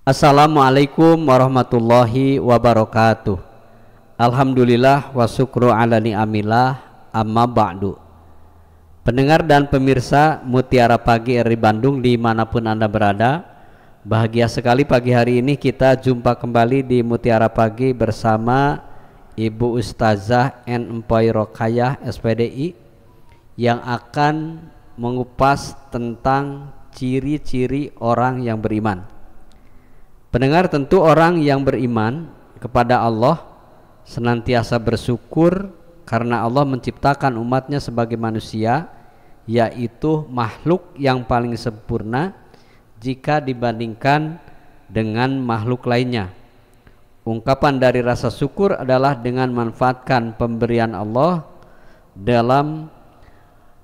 Assalamualaikum warahmatullahi wabarakatuh. Alhamdulillah wa syukru ala ni'amillah, amma ba'du. Pendengar dan pemirsa Mutiara Pagi RRI Bandung dimanapun Anda berada, bahagia sekali pagi hari ini kita jumpa kembali di Mutiara Pagi bersama Ibu Ustazah N. Empoy Rokayah SPDI yang akan mengupas tentang ciri-ciri orang yang beriman. Pendengar, tentu orang yang beriman kepada Allah senantiasa bersyukur karena Allah menciptakan umatnya sebagai manusia, yaitu makhluk yang paling sempurna jika dibandingkan dengan makhluk lainnya. Ungkapan dari rasa syukur adalah dengan manfaatkan pemberian Allah dalam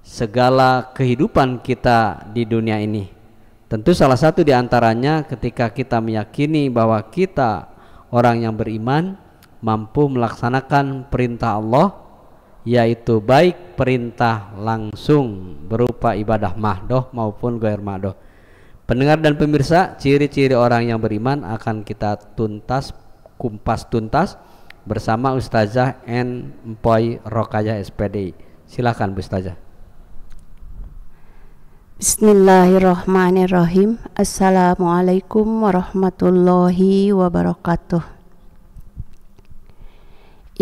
segala kehidupan kita di dunia ini. Tentu salah satu di antaranya ketika kita meyakini bahwa kita orang yang beriman mampu melaksanakan perintah Allah, yaitu baik perintah langsung berupa ibadah mahdoh maupun ghair mahdoh. Pendengar dan pemirsa, ciri-ciri orang yang beriman akan kita kumpas tuntas bersama Ustazah N. Empoy Rokayah SPDI. Silakan Bu Ustazah. Bismillahirrahmanirrahim. Assalamualaikum warahmatullahi wabarakatuh.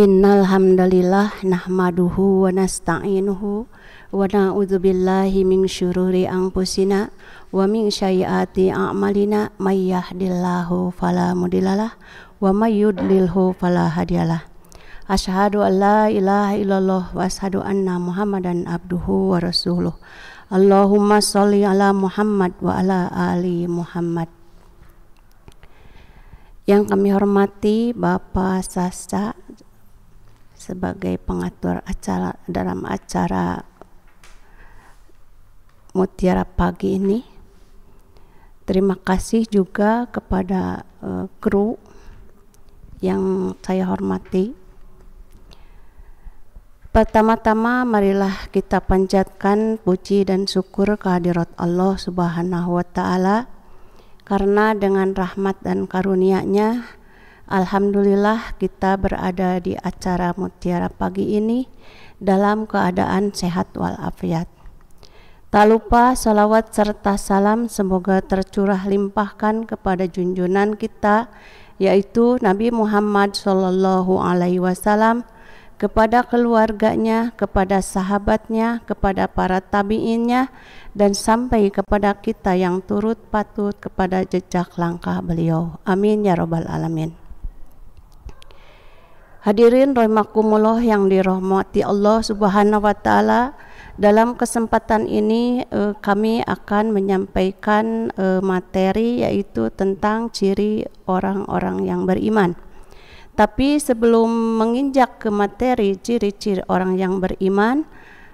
Innal hamdalillah nahmaduhu wa nasta'inuhu wa na'udzu billahi min syururi anfusina wa min sayyiati a'malina may yahdihillahu fala mudhillalah wa may yudlilhu fala hadiyalah. Asyhadu an la ilaha illallah wa asyhadu anna Muhammadan abduhu wa rasuluh. Allahumma sholli ala Muhammad wa ala ali Muhammad. Yang kami hormati Bapak Sasa sebagai pengatur acara dalam acara Mutiara Pagi ini. Terima kasih juga kepada kru yang saya hormati. Pertama-tama marilah kita panjatkan puji dan syukur kehadirat Allah Subhanahu wa Ta'ala, karena dengan rahmat dan karunia-Nya alhamdulillah kita berada di acara Mutiara Pagi ini dalam keadaan sehat walafiat. Tak lupa salawat serta salam semoga tercurah limpahkan kepada junjungan kita, yaitu Nabi Muhammad Sallallahu Alaihi Wasallam, kepada keluarganya, kepada sahabatnya, kepada para tabi'innya, dan sampai kepada kita yang turut patut kepada jejak langkah beliau. Amin ya rabbal alamin. Hadirin rahimakumullah yang dirahmati Allah Subhanahu wa Ta'ala, dalam kesempatan ini kami akan menyampaikan materi, yaitu tentang ciri orang-orang yang beriman. Tapi sebelum menginjak ke materi ciri-ciri orang yang beriman,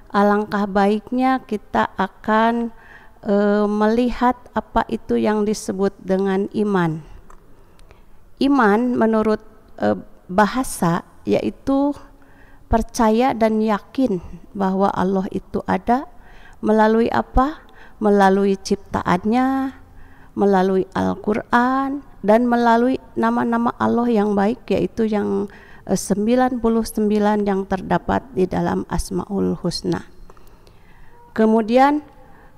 alangkah baiknya kita akan melihat apa itu yang disebut dengan iman. Iman menurut bahasa yaitu percaya dan yakin bahwa Allah itu ada. Melalui apa? Melalui ciptaannya, melalui Al-Quran, dan melalui nama-nama Allah yang baik, yaitu yang 99 yang terdapat di dalam Asmaul Husna. Kemudian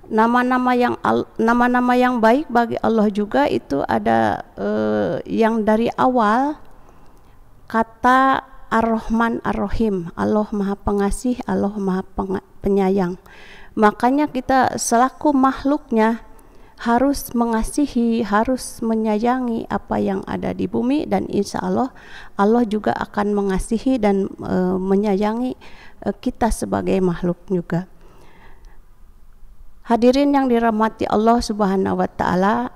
nama-nama yang baik bagi Allah juga itu ada yang dari awal kata Ar-Rahman Ar-Rahim, Allah Maha Pengasih, Allah Maha Penyayang. Makanya kita selaku makhluknya harus mengasihi, harus menyayangi apa yang ada di bumi, dan insya Allah Allah juga akan mengasihi dan menyayangi kita sebagai makhluk juga. Hadirin yang dirahmati Allah Subhanahu wa Ta'ala,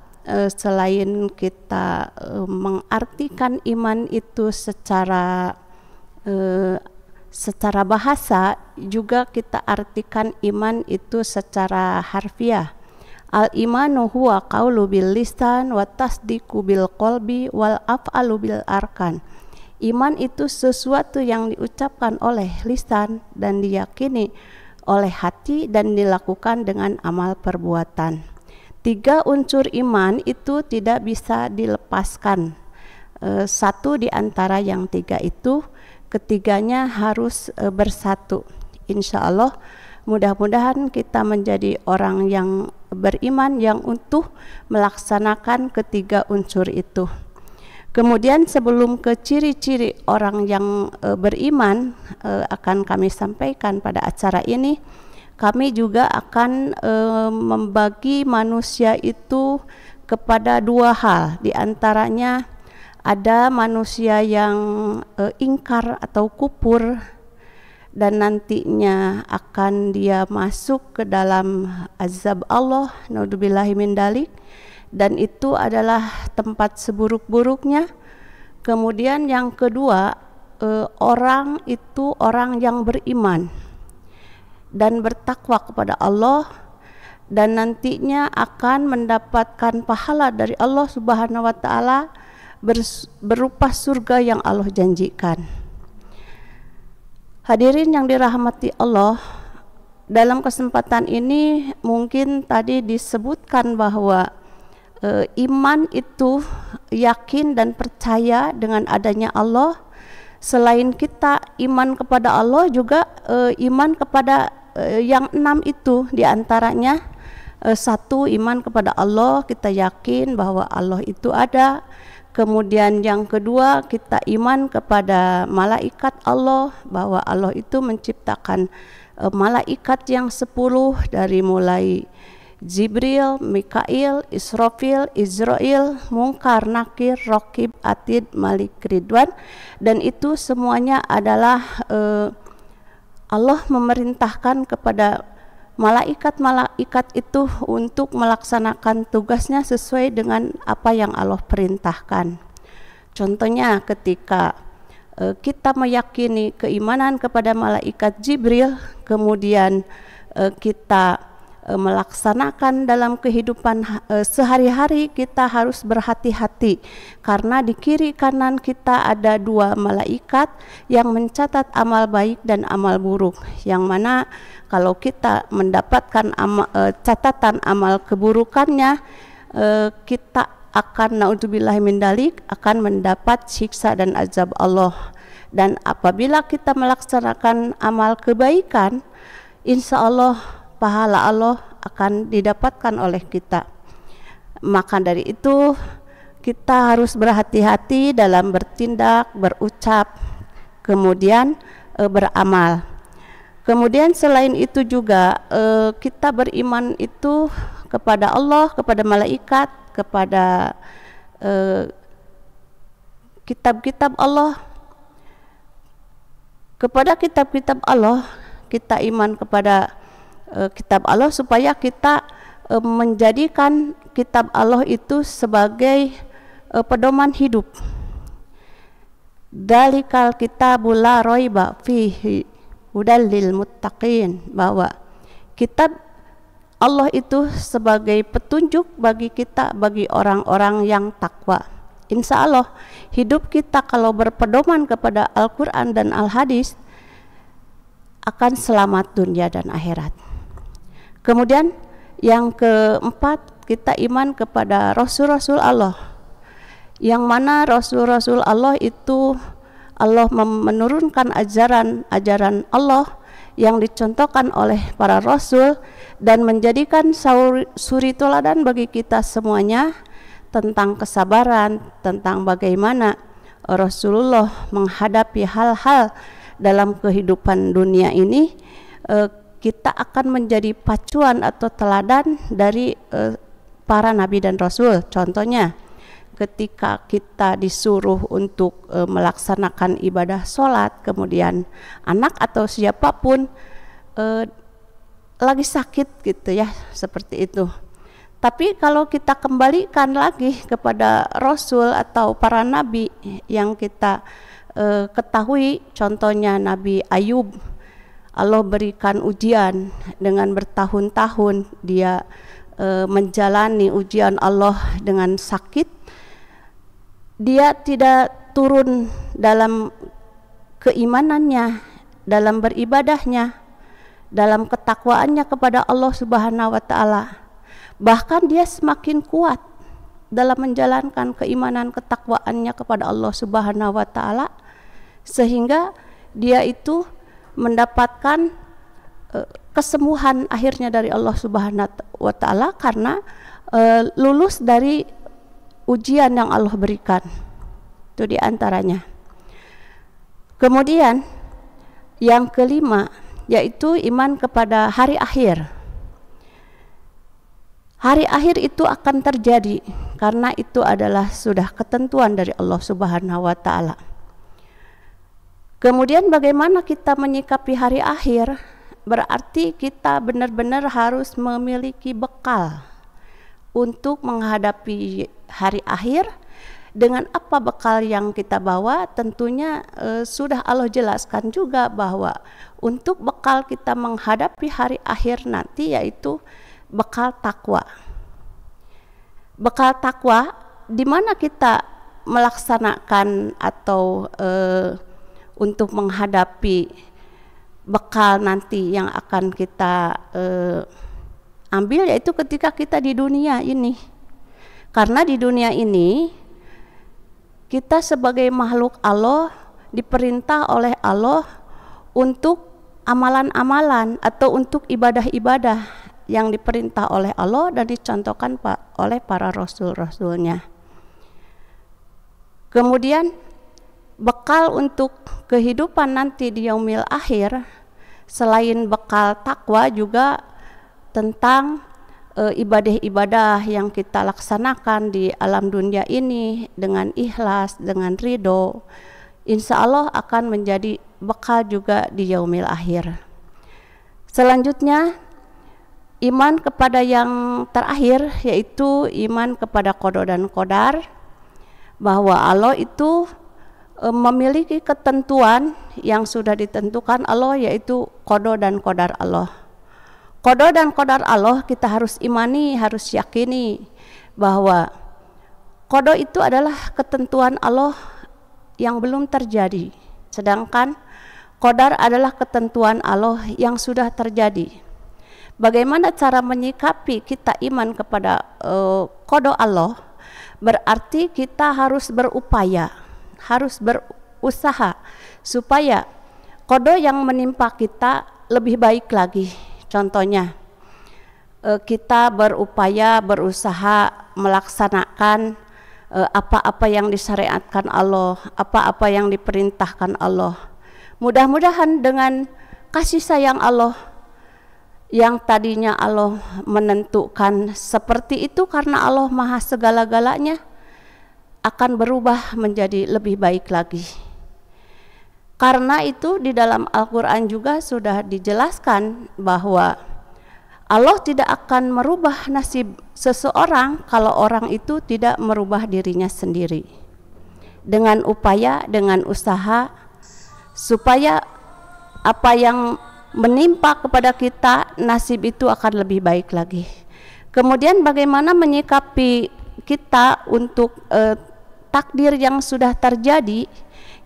selain kita mengartikan iman itu secara bahasa, juga kita artikan iman itu secara harfiah. Al-imanu huwa qaulu bil lisan wa tasdiqu bil qalbi wal af'alu bil arkan. Iman itu sesuatu yang diucapkan oleh lisan dan diyakini oleh hati dan dilakukan dengan amal perbuatan. Tiga unsur iman itu tidak bisa dilepaskan. Satu di antara yang tiga itu, ketiganya harus bersatu. Insya Allah mudah-mudahan kita menjadi orang yang beriman yang utuh melaksanakan ketiga unsur itu. Kemudian sebelum ke ciri-ciri orang yang beriman akan kami sampaikan pada acara ini, kami juga akan membagi manusia itu kepada dua hal. Di antaranya ada manusia yang ingkar atau kufur dan nantinya akan dia masuk ke dalam azab Allah, naudzubillahi min dzalik, dan itu adalah tempat seburuk-buruknya. Kemudian yang kedua, orang itu orang yang beriman dan bertakwa kepada Allah dan nantinya akan mendapatkan pahala dari Allah Subhanahu wa taala berupa surga yang Allah janjikan. Hadirin yang dirahmati Allah, dalam kesempatan ini mungkin tadi disebutkan bahwa iman itu yakin dan percaya dengan adanya Allah. Selain kita iman kepada Allah juga iman kepada yang 6 itu, diantaranya satu, iman kepada Allah, kita yakin bahwa Allah itu ada. Kemudian yang kedua, kita iman kepada malaikat Allah, bahwa Allah itu menciptakan malaikat yang 10 dari mulai Jibril, Mikail, Israfil, Izrail, Munkar, Nakir, Raqib, Atid, Malik, Ridwan, dan itu semuanya adalah Allah memerintahkan kepada malaikat-malaikat itu untuk melaksanakan tugasnya sesuai dengan apa yang Allah perintahkan. Contohnya ketika kita meyakini keimanan kepada malaikat Jibril, kemudian kita melaksanakan dalam kehidupan sehari-hari, kita harus berhati-hati karena di kiri kanan kita ada 2 malaikat yang mencatat amal baik dan amal buruk, yang mana kalau kita mendapatkan catatan amal keburukannya, kita akan naudzubillahi min dzalik akan mendapat siksa dan azab Allah. Dan apabila kita melaksanakan amal kebaikan, insya Allah pahala Allah akan didapatkan oleh kita. Maka dari itu kita harus berhati-hati dalam bertindak, berucap, kemudian beramal. Kemudian selain itu juga kita beriman itu kepada Allah, kepada malaikat, kepada kitab-kitab Allah. Kepada kitab-kitab Allah, kita iman kepada kitab Allah supaya kita menjadikan kitab Allah itu sebagai pedoman hidup. Dalikal kitabul la raiba fihi hudal lil muttaqin, bahwa kitab Allah itu sebagai petunjuk bagi kita, bagi orang-orang yang takwa. Insya Allah hidup kita kalau berpedoman kepada Al-Quran dan Al-Hadis akan selamat dunia dan akhirat. Kemudian yang keempat, kita iman kepada Rasul-Rasul Allah, yang mana Rasul-Rasul Allah itu Allah menurunkan ajaran Allah yang dicontohkan oleh para Rasul dan menjadikan suri teladan bagi kita semuanya tentang kesabaran, tentang bagaimana Rasulullah menghadapi hal-hal dalam kehidupan dunia ini. Kita akan menjadi pacuan atau teladan dari para nabi dan rasul. Contohnya ketika kita disuruh untuk melaksanakan ibadah sholat, kemudian anak atau siapapun lagi sakit gitu ya, seperti itu. Tapi kalau kita kembalikan lagi kepada rasul atau para nabi yang kita ketahui, contohnya Nabi Ayub, Allah berikan ujian dengan bertahun-tahun dia menjalani ujian Allah dengan sakit. Dia tidak turun dalam keimanannya, dalam beribadahnya, dalam ketakwaannya kepada Allah Subhanahu wa taala. bahkan dia semakin kuat dalam menjalankan keimanan ketakwaannya kepada Allah Subhanahu wa taala, sehingga dia itu mendapatkan kesembuhan akhirnya dari Allah Subhanahu wa taala karena lulus dari ujian yang Allah berikan. Itu diantaranya. Kemudian yang kelima yaitu iman kepada hari akhir. Hari akhir itu akan terjadi karena itu adalah sudah ketentuan dari Allah Subhanahu wa taala. Kemudian bagaimana kita menyikapi hari akhir? Berarti kita benar-benar harus memiliki bekal untuk menghadapi hari akhir. Dengan apa bekal yang kita bawa? Tentunya sudah Allah jelaskan juga bahwa untuk bekal kita menghadapi hari akhir nanti yaitu bekal takwa. Bekal takwa di mana kita melaksanakan atau untuk menghadapi bekal nanti yang akan kita ambil, yaitu ketika kita di dunia ini. Karena di dunia ini kita sebagai makhluk Allah diperintah oleh Allah untuk amalan-amalan atau untuk ibadah-ibadah yang diperintah oleh Allah dan dicontohkan oleh para rasul-rasulnya. Kemudian bekal untuk kehidupan nanti di yaumil akhir, selain bekal takwa juga tentang ibadah-ibadah yang kita laksanakan di alam dunia ini dengan ikhlas, dengan ridho, insya Allah akan menjadi bekal juga di yaumil akhir. Selanjutnya iman kepada yang terakhir yaitu iman kepada qada dan qadar, bahwa Allah itu memiliki ketentuan yang sudah ditentukan Allah, yaitu qada dan qadar Allah. Qada dan qadar Allah kita harus imani, harus yakini bahwa qada itu adalah ketentuan Allah yang belum terjadi, sedangkan qadar adalah ketentuan Allah yang sudah terjadi. Bagaimana cara menyikapi kita iman kepada qada Allah? Berarti kita harus berupaya, harus berusaha supaya qada yang menimpa kita lebih baik lagi. Contohnya, kita berupaya, berusaha melaksanakan apa-apa yang disyariatkan Allah, apa-apa yang diperintahkan Allah. Mudah-mudahan dengan kasih sayang Allah yang tadinya Allah menentukan seperti itu karena Allah maha segala-galanya, akan berubah menjadi lebih baik lagi. Karena itu di dalam Al-Quran juga sudah dijelaskan bahwa Allah tidak akan merubah nasib seseorang kalau orang itu tidak merubah dirinya sendiri. Dengan upaya, dengan usaha, supaya apa yang menimpa kepada kita, nasib itu akan lebih baik lagi. Kemudian bagaimana menyikapi kita untuk takdir yang sudah terjadi?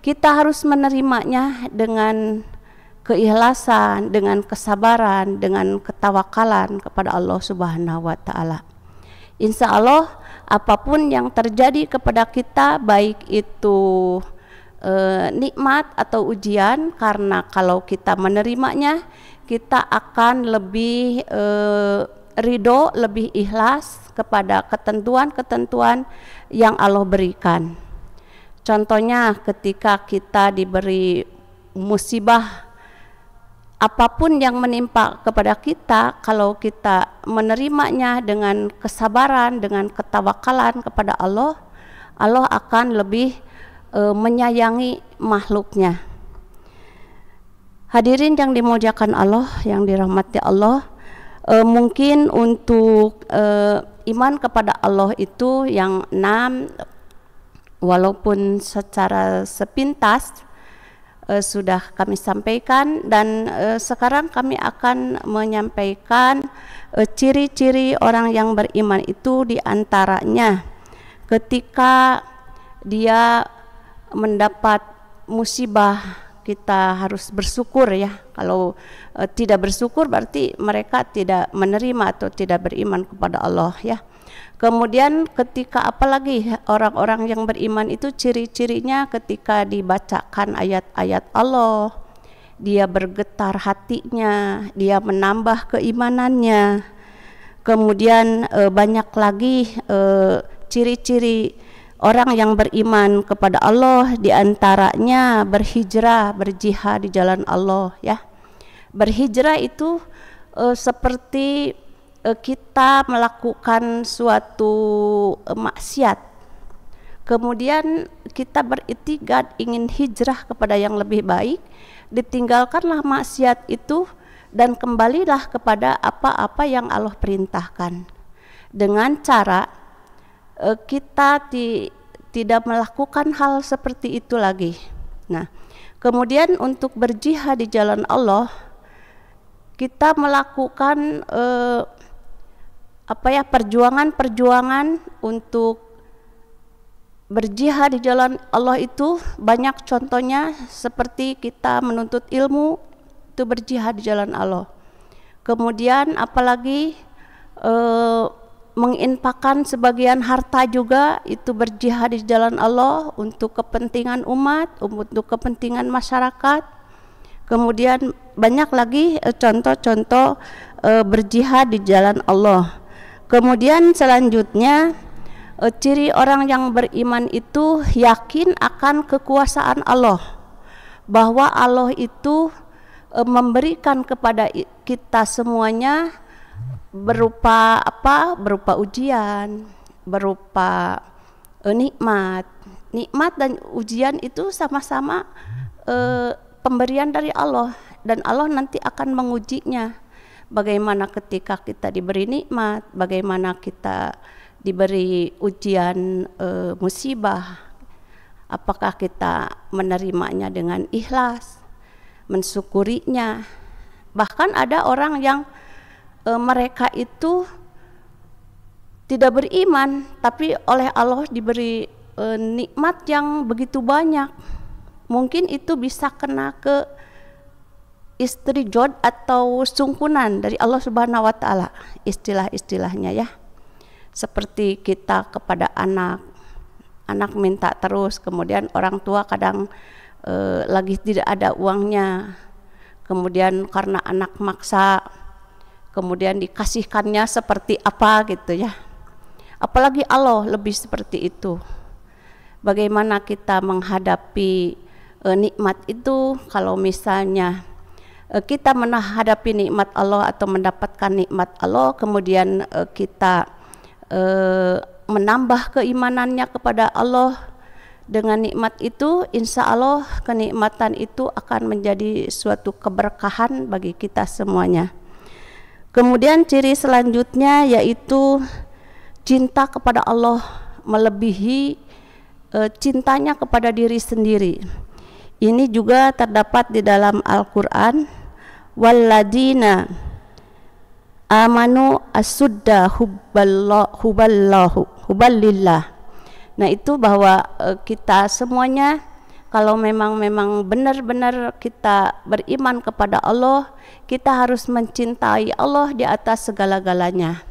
Kita harus menerimanya dengan keikhlasan, dengan kesabaran, dengan ketawakalan kepada Allah Subhanahu wa taala. Insya Allah apapun yang terjadi kepada kita, baik itu nikmat atau ujian, karena kalau kita menerimanya kita akan lebih ridho, lebih ikhlas kepada ketentuan-ketentuan yang Allah berikan. Contohnya ketika kita diberi musibah apapun yang menimpa kepada kita, kalau kita menerimanya dengan kesabaran, dengan ketawakalan kepada Allah, Allah akan lebih menyayangi makhluknya. Hadirin yang dimuliakan Allah, yang dirahmati Allah, mungkin untuk iman kepada Allah itu yang 6, walaupun secara sepintas sudah kami sampaikan, dan sekarang kami akan menyampaikan ciri-ciri orang yang beriman itu. Diantaranya ketika dia mendapat musibah, kita harus bersyukur ya Kalau tidak bersyukur berarti mereka tidak menerima atau tidak beriman kepada Allah ya. Kemudian ketika apalagi orang-orang yang beriman itu ciri-cirinya ketika dibacakan ayat-ayat Allah, dia bergetar hatinya, dia menambah keimanannya. Kemudian banyak lagi ciri-ciri orang yang beriman kepada Allah, diantaranya berhijrah, berjihad di jalan Allah ya. Berhijrah itu seperti kita melakukan suatu maksiat, kemudian kita beritikad ingin hijrah kepada yang lebih baik, ditinggalkanlah maksiat itu dan kembalilah kepada apa-apa yang Allah perintahkan dengan cara kita tidak melakukan hal seperti itu lagi. Nah, kemudian untuk berjihad di jalan Allah kita melakukan perjuangan untuk berjihad di jalan Allah itu banyak contohnya, seperti kita menuntut ilmu itu berjihad di jalan Allah. Kemudian apalagi menginfakkan sebagian harta juga itu berjihad di jalan Allah untuk kepentingan umat, untuk kepentingan masyarakat. Kemudian banyak lagi contoh-contoh berjihad di jalan Allah. Kemudian selanjutnya ciri orang yang beriman itu yakin akan kekuasaan Allah, bahwa Allah itu memberikan kepada kita semuanya berupa berupa ujian, berupa nikmat dan ujian itu sama-sama pemberian dari Allah, dan Allah nanti akan mengujinya. Bagaimana ketika kita diberi nikmat, bagaimana kita diberi ujian musibah, apakah kita menerimanya dengan ikhlas, mensyukurinya. Bahkan ada orang yang mereka itu tidak beriman, tapi oleh Allah diberi nikmat yang begitu banyak. Mungkin itu bisa kena ke istri jod atau sungkunan dari Allah Subhanahu wa Ta'ala, istilah-istilahnya ya. Seperti kita kepada anak minta terus, kemudian orang tua kadang lagi tidak ada uangnya, kemudian karena anak maksa, kemudian dikasihkannya seperti apa gitu ya. Apalagi Allah lebih seperti itu. Bagaimana kita menghadapi nikmat itu? Kalau misalnya kita menghadapi nikmat Allah atau mendapatkan nikmat Allah, kemudian kita menambah keimanannya kepada Allah dengan nikmat itu, insya Allah kenikmatan itu akan menjadi suatu keberkahan bagi kita semuanya. Kemudian ciri selanjutnya yaitu cinta kepada Allah melebihi cintanya kepada diri sendiri. Ini juga terdapat di dalam Al-Quran, walladzina amanu asudda hubballillah. Nah itu bahwa kita semuanya kalau memang benar-benar kita beriman kepada Allah, kita harus mencintai Allah di atas segala-galanya.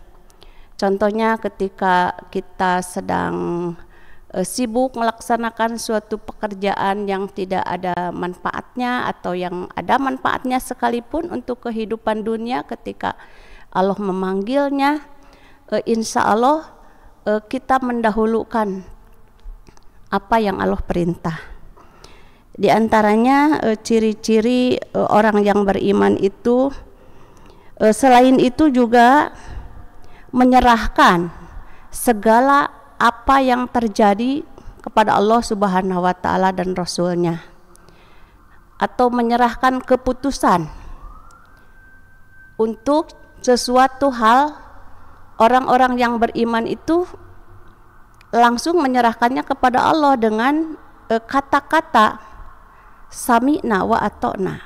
Contohnya ketika kita sedang sibuk melaksanakan suatu pekerjaan yang tidak ada manfaatnya atau yang ada manfaatnya sekalipun untuk kehidupan dunia, ketika Allah memanggilnya, insya Allah kita mendahulukan apa yang Allah perintah. Di antaranya ciri-ciri orang yang beriman itu selain itu juga menyerahkan segala apa yang terjadi kepada Allah Subhanahu wa Ta'ala dan Rasulnya, atau menyerahkan keputusan untuk sesuatu hal. Orang-orang yang beriman itu langsung menyerahkannya kepada Allah dengan kata-kata sami'na wa ata'na,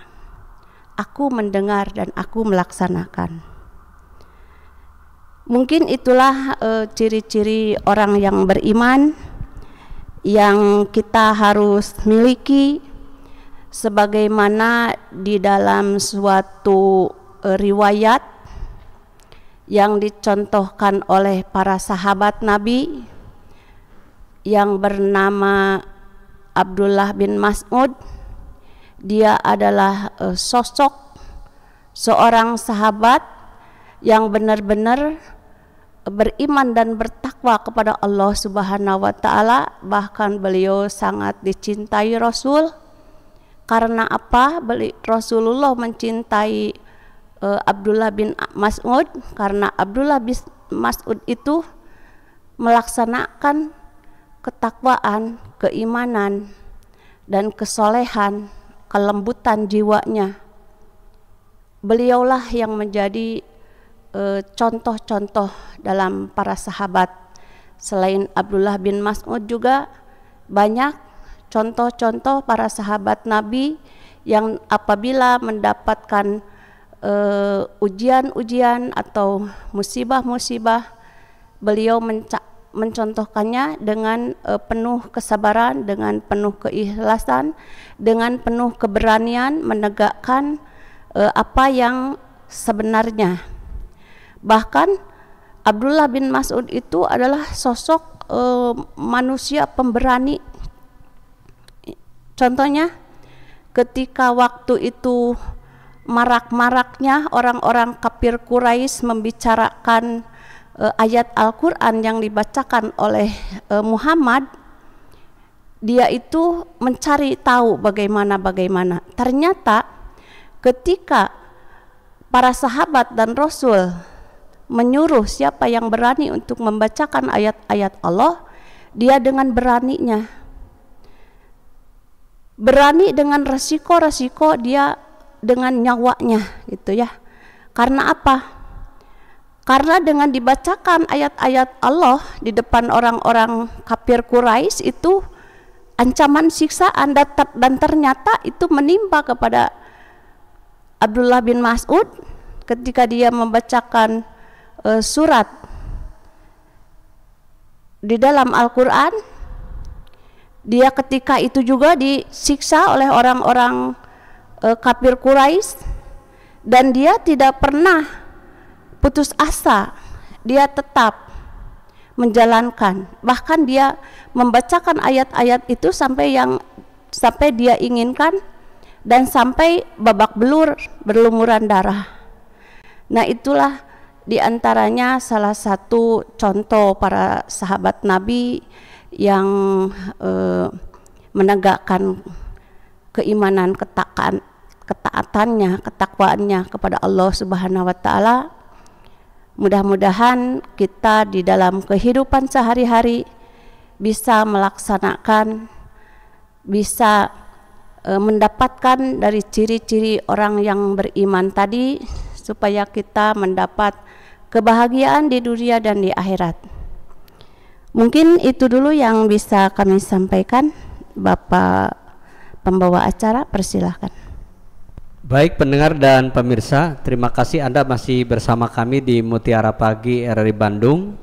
aku mendengar dan aku melaksanakan. Mungkin itulah ciri-ciri orang yang beriman yang kita harus miliki sebagaimana di dalam suatu riwayat yang dicontohkan oleh para sahabat Nabi yang bernama Abdullah bin Mas'ud. Dia adalah sosok seorang sahabat yang benar-benar beriman dan bertakwa kepada Allah Subhanahu wa taala. Bahkan beliau sangat dicintai Rasul. Karena apa? Rasulullah mencintai Abdullah bin Mas'ud karena Abdullah bin Mas'ud itu melaksanakan ketakwaan, keimanan, dan kesolehan, kelembutan jiwanya. Beliaulah yang menjadi contoh-contoh dalam para sahabat. Selain Abdullah bin Mas'ud juga banyak contoh-contoh para sahabat Nabi yang apabila mendapatkan ujian-ujian atau musibah-musibah, beliau mencontohkannya dengan penuh kesabaran, dengan penuh keikhlasan, dengan penuh keberanian menegakkan apa yang sebenarnya. Bahkan Abdullah bin Mas'ud itu adalah sosok manusia pemberani. Contohnya ketika waktu itu marak-maraknya orang-orang kafir Quraisy membicarakan ayat Al-Quran yang dibacakan oleh Muhammad, dia itu mencari tahu bagaimana. Ternyata ketika para sahabat dan Rasul menyuruh siapa yang berani untuk membacakan ayat-ayat Allah, dia dengan berani dengan resiko-resiko dia dengan nyawanya gitu ya. Karena apa? Karena dengan dibacakan ayat-ayat Allah di depan orang-orang kafir Quraisy itu ancaman siksaan, dan ternyata itu menimpa kepada Abdullah bin Mas'ud ketika dia membacakan surat di dalam Al-Quran. Dia ketika itu juga disiksa oleh orang-orang kafir Quraisy, dan dia tidak pernah putus asa, dia tetap menjalankan. Bahkan dia membacakan ayat-ayat itu sampai dia inginkan dan sampai babak belur, berlumuran darah. Nah, itulah diantaranya salah satu contoh para sahabat Nabi yang menegakkan keimanan, ketaatannya, ketakwaannya kepada Allah Subhanahu wa taala. Mudah-mudahan kita di dalam kehidupan sehari-hari bisa melaksanakan, bisa mendapatkan dari ciri-ciri orang yang beriman tadi, supaya kita mendapat kebahagiaan di dunia dan di akhirat. Mungkin itu dulu yang bisa kami sampaikan. Bapak pembawa acara, persilahkan. Baik pendengar dan pemirsa, terima kasih Anda masih bersama kami di Mutiara Pagi RRI Bandung.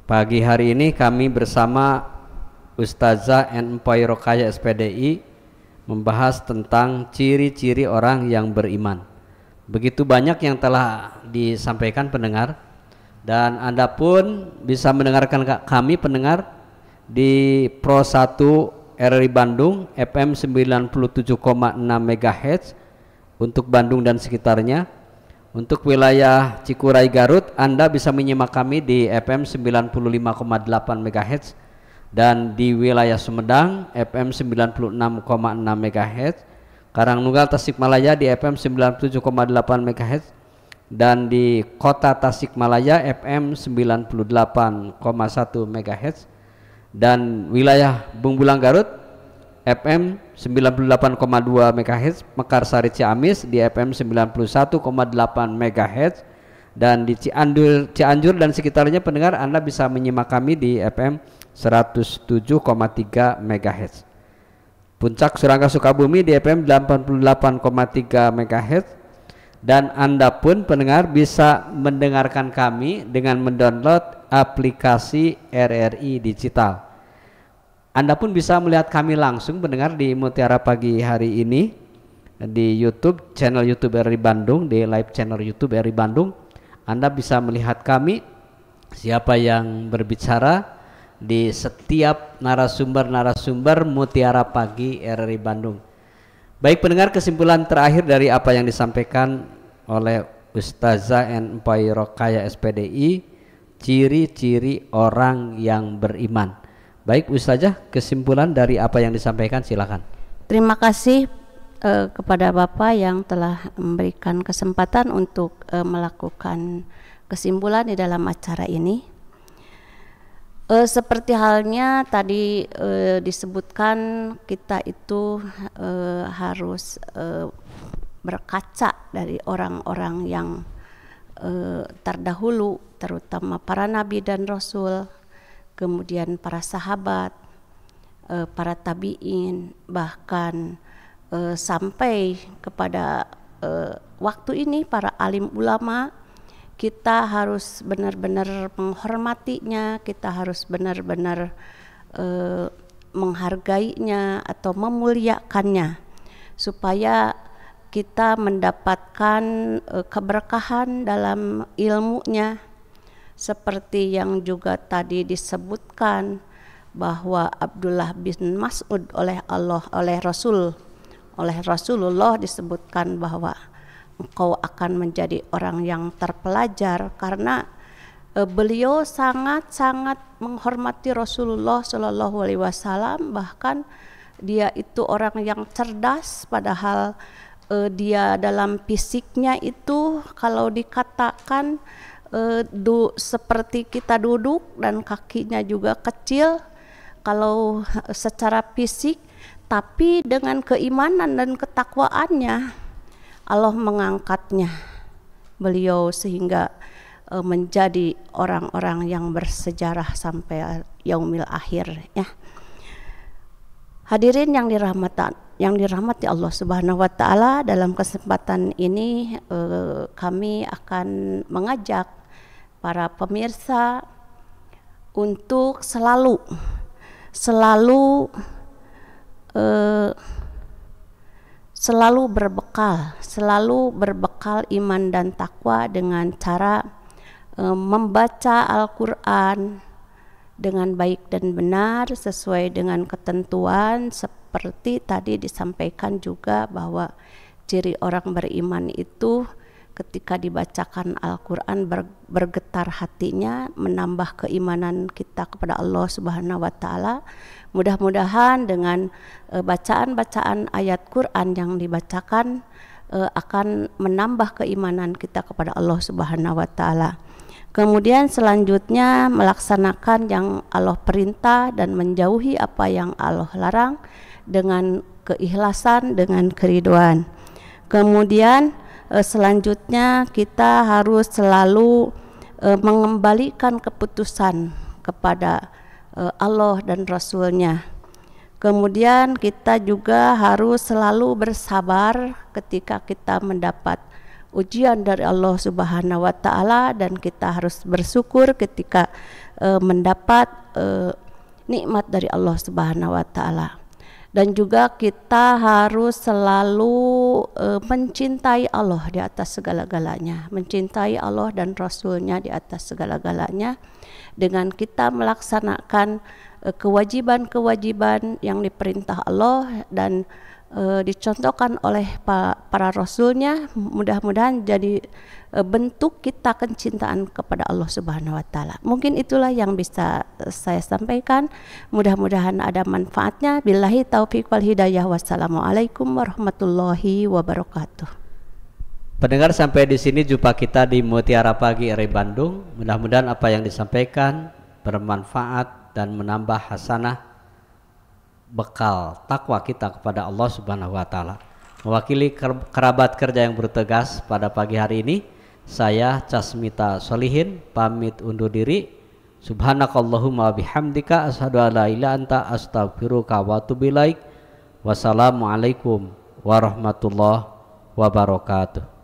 Pagi hari ini kami bersama Ustazah Empoy Rokaya SPDI membahas tentang ciri-ciri orang yang beriman. Begitu banyak yang telah disampaikan pendengar, dan Anda pun bisa mendengarkan kami pendengar di Pro 1 RRI Bandung FM 97,6 MHz untuk Bandung dan sekitarnya. Untuk wilayah Cikuray Garut, Anda bisa menyimak kami di FM 95,8 MHz, dan di wilayah Sumedang FM 96,6 MHz, Karangnunggal Tasikmalaya di FM 97,8 MHz, dan di kota Tasikmalaya FM 98,1 MHz, dan wilayah Bungbulang Garut FM 98,2 MHz, Mekarsari Ciamis di FM 91,8 MHz, dan di Cianjur dan sekitarnya pendengar Anda bisa menyimak kami di FM 107,3 MHz. Puncak Surangga Sukabumi di FM 88,3 MHz, dan Anda pun pendengar bisa mendengarkan kami dengan mendownload aplikasi RRI Digital. Anda pun bisa melihat kami langsung mendengar di Mutiara Pagi hari ini di YouTube, channel YouTube RRI Bandung, di live channel YouTube RRI Bandung. Anda bisa melihat kami, siapa yang berbicara di setiap narasumber Mutiara Pagi RRI Bandung. Baik pendengar, kesimpulan terakhir dari apa yang disampaikan oleh Ustazah Empai Rokaya SPDI, ciri-ciri orang yang beriman. Baik Ustazah, kesimpulan dari apa yang disampaikan silakan. Terima kasih kepada Bapak yang telah memberikan kesempatan untuk melakukan kesimpulan di dalam acara ini. Seperti halnya tadi disebutkan, kita itu harus berkaca dari orang-orang yang terdahulu, terutama para nabi dan rasul, kemudian para sahabat, para tabi'in, bahkan sampai kepada waktu ini para alim ulama. Kita harus benar-benar menghormatinya, kita harus benar-benar menghargainya atau memuliakannya, supaya kita mendapatkan keberkahan dalam ilmunya. Seperti yang juga tadi disebutkan bahwa Abdullah bin Mas'ud oleh Rasulullah disebutkan bahwa engkau akan menjadi orang yang terpelajar, karena beliau sangat-sangat menghormati Rasulullah Shallallahu Alaihi Wasallam. Bahkan dia itu orang yang cerdas, padahal dia dalam fisiknya itu kalau dikatakan seperti kita duduk dan kakinya juga kecil kalau secara fisik, tapi dengan keimanan dan ketakwaannya Allah mengangkatnya beliau sehingga menjadi orang-orang yang bersejarah sampai yaumil akhir, ya. Hadirin yang dirahmati Allah Subhanahu wa taala, dalam kesempatan ini kami akan mengajak para pemirsa untuk selalu berbekal iman dan takwa dengan cara membaca Al-Quran dengan baik dan benar sesuai dengan ketentuan. Seperti tadi disampaikan juga bahwa ciri orang beriman itu ketika dibacakan Al-Quran bergetar hatinya, menambah keimanan kita kepada Allah Subhanahu wa taala. Mudah-mudahan dengan bacaan-bacaan ayat Quran yang dibacakan akan menambah keimanan kita kepada Allah Subhanahu wa taala. Kemudian selanjutnya melaksanakan yang Allah perintah dan menjauhi apa yang Allah larang dengan keikhlasan, dengan keridhaan. Kemudian selanjutnya kita harus selalu mengembalikan keputusan kepada Allah dan Rasul-Nya. Kemudian kita juga harus selalu bersabar ketika kita mendapat ujian dari Allah Subhanahu wa taala, dan kita harus bersyukur ketika mendapat nikmat dari Allah Subhanahu wa taala. Dan juga kita harus selalu mencintai Allah di atas segala-galanya, mencintai Allah dan Rasul-Nya di atas segala-galanya, dengan kita melaksanakan kewajiban-kewajiban yang diperintah Allah dan dicontohkan oleh para Rasul-Nya. Mudah-mudahan jadi bentuk kita kecintaan kepada Allah Subhanahu wa taala. Mungkin itulah yang bisa saya sampaikan. Mudah-mudahan ada manfaatnya. Billahi taufik wal hidayah. Wassalamualaikum warahmatullahi wabarakatuh. Pendengar, sampai di sini jumpa kita di Mutiara Pagi RRI Bandung. Mudah-mudahan apa yang disampaikan bermanfaat dan menambah hasanah bekal takwa kita kepada Allah Subhanahu wa taala. Mewakili kerabat kerja yang bertugas pada pagi hari ini, saya Casmita Solihin pamit undur diri. Subhanakallahumma bihamdika asyhadu an la ilaha illa anta astaghfiruka wa atubu ilaik. Wassalamualaikum warahmatullahi wabarakatuh.